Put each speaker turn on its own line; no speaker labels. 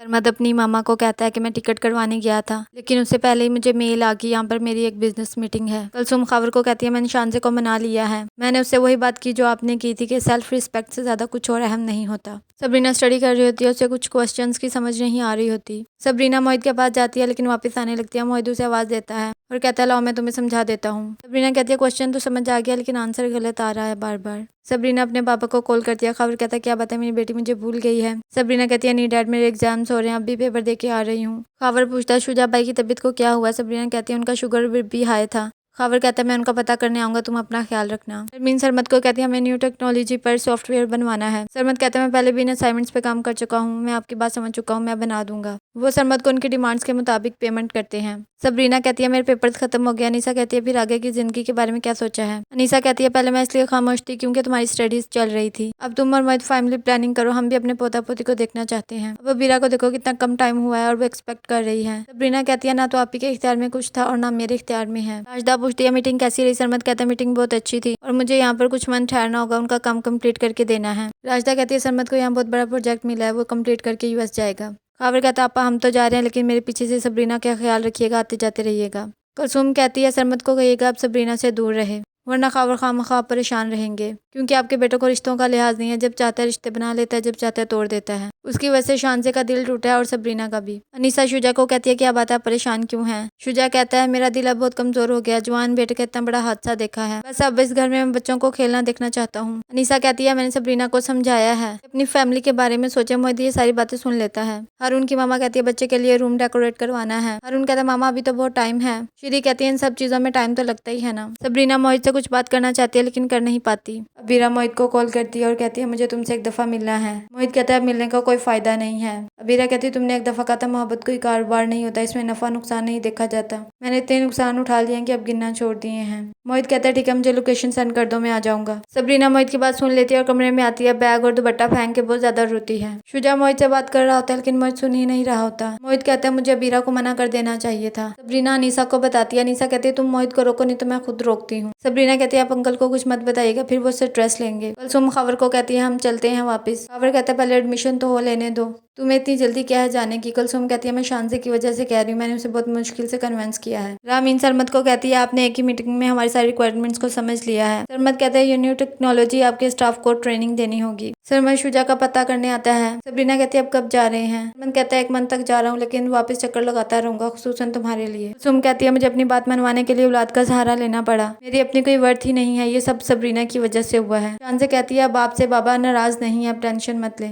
सरमद अपनी मामा को कहता है कि मैं टिकट करवाने गया था, लेकिन उससे पहले ही मुझे मेल आ गई, यहाँ पर मेरी एक बिजनेस मीटिंग है। कुलसुम खबर को कहती है मैंने शानजे को मना लिया है। मैंने उससे वही बात की जो आपने की थी कि सेल्फ रिस्पेक्ट से ज्यादा कुछ और अहम नहीं होता। सबरीना स्टडी कर रही होती है, उसे कुछ क्वेश्चंस की समझ नहीं आ रही होती। सबरीना मोहित के पास जाती है लेकिन वापस आने लगती है। मोहित उसे आवाज देता है और कहता है लाओ मैं तुम्हें समझा देता हूँ। सबरीना कहती है क्वेश्चन तो समझ आ गया लेकिन आंसर गलत आ रहा है बार बार। सबरीना अपने पापा को कॉल करती है। खबर कहता है क्या बात है, मेरी बेटी मुझे भूल गई है। सबरीना कहती है नहीं डैड, मेरे एग्जाम्स हो रहे हैं, अभी पेपर दे के आ रही हूँ। खबर पूछता है शुजा भाई की तबीयत को क्या हुआ। सबरीना कहती है उनका शुगर भी हाई था। खबर कहता है मैं उनका पता करने आऊंगा, तुम अपना ख्याल रखना। शर्मीन सरमद को कहती है हमें न्यू टेक्नोलॉजी पर सॉफ्टवेयर बनवाना है। सरमद कहता है मैं पहले भी इन असाइनमेंट्स पे काम कर चुका हूँ, मैं आपकी बात समझ चुका हूँ, मैं बना दूंगा। वो सरमद को उनकी डिमांड्स के मुताबिक पेमेंट करते हैं। सबरीना कहती है मेरे पेपर्स खत्म हो गया। अनीसा कहती है फिर आगे की जिंदगी के बारे में क्या सोचा है। अनीसा कहती है पहले मैं इसलिए खामोश थी क्योंकि तुम्हारी स्टडीज चल रही थी, अब तुम और मोहित फैमिली प्लानिंग करो, हम भी अपने पोता पोती को देखना चाहते हैं। अब बीरा को देखो कितना कम टाइम हुआ है और वो एक्सपेक्ट कर रही है। सबरीना कहती है ना तो आप ही के इख्तियार में कुछ था और ना मेरे इख्तियार में है। राजदा पूछती है मीटिंग कैसी रही। सरमद कहता है मीटिंग बहुत अच्छी थी और मुझे यहाँ पर कुछ मंथ ठहरना होगा, उनका काम कंप्लीट करके देना है। राजदा कहती है सरमद को यहाँ बहुत बड़ा प्रोजेक्ट मिला है, वो कंप्लीट करके यूएस जाएगा। खबर कहता है आपा हम तो जा रहे हैं लेकिन मेरे पीछे से सबरीना का ख्याल रखिएगा, आते जाते रहिएगा। कुलसुम कहती है सरमद को कहिएगा अब सबरीना से दूर रहे, वरना खबर खामखा परेशान रहेंगे, क्योंकि आपके बेटों को रिश्तों का लिहाज नहीं है, जब चाहता है रिश्ते बना लेता है, जब चाहता है तोड़ देता है। उसकी वजह से शानजे का दिल टूटा है और सबरीना का भी। अनीसा शुजा को कहती है क्या बात है, परेशान क्यों है। शुजा कहता है मेरा दिल अब बहुत कमजोर हो गया, जवान बेटे का इतना बड़ा हादसा देखा है, बस अब इस घर में मैं बच्चों को खेलना देखना चाहता हूँ। अनीसा कहती है मैंने सबरीना को समझाया है अपनी फैमिली के बारे में सोचे। मोहित ये सारी बातें सुन लेता है। हारून की मामा कहती है बच्चे के लिए रूम डेकोरेट करवाना है। हारून कहता है मामा अभी तो बहुत टाइम है। श्री कहती है इन सब चीजों में टाइम तो लगता ही है ना। सबरीना मोहित से कुछ बात करना चाहती है लेकिन कर नहीं पाती। अबीरा मोहित को कॉल करती है और कहती है मुझे तुमसे एक दफा मिलना है। मोहित कहता है मिलने का कोई फायदा नहीं है। अबीरा कहती है तुमने एक दफा कहा था मोहब्बत कोई कारोबार नहीं होता, इसमें नफा नुकसान नहीं देखा जाता। मैंने इतने नुकसान उठा लिए हैं कि अब गिनना छोड़ दिए हैं। मोहित कहता है ठीक है मुझे लोकेशन सेंड कर दो, मैं आ जाऊंगा। सबरीना मोहित की बात सुन लेती है और कमरे में आती है, बैग और दुपट्टा फेंक के बहुत ज्यादा रोती है। शुजा मोहित से बात कर रहा होता है लेकिन मोहित सुन ही नहीं रहा होता। मोहित कहता है मुझे अबीरा को मना कर देना चाहिए था। सबरीना अनीसा को बताती है। अनीसा कहती है तुम मोहित को रोको नहीं तो मैं खुद रोकती हूँ। सबरीना कहती है आप अंकल को कुछ मत बताइएगा, फिर वो स्ट्रेस लेंगे। कुलसुम खबर को कहती है हम चलते हैं वापस। खबर कहता है पहले एडमिशन तो हो लेने दो, तुम्हें इतनी जल्दी क्या है जाने की। कुलसुम कहती है मैं शानजे की वजह से कह रही हूँ, मैंने उसे बहुत मुश्किल से कन्विंस किया है। रामीन सरमद को कहती है आपने एक ही मीटिंग में हमारी सारी रिक्वायरमेंट्स को समझ लिया है। सरमद कहता है ये न्यू टेक्नोलॉजी आपके स्टाफ को ट्रेनिंग देनी होगी। सरमद शुजा का पता करने आता है। सबरीना कहती है अब कब जा रहे हैं। सरमद कहता है 1 मंथ तक जा रहा हूँ लेकिन वापस चक्कर लगाता रहूंगा, खुसूसन तुम्हारे लिए। कुलसुम कहती है मुझे अपनी बात मनवाने के लिए औलाद का सहारा लेना पड़ा, मेरी अपनी कोई वर्थ ही नहीं है, ये सब सबरीना की वजह से हुआ है। शानजे कहती है अब आपसे बाबा नाराज नहीं है, अब टेंशन मत ले।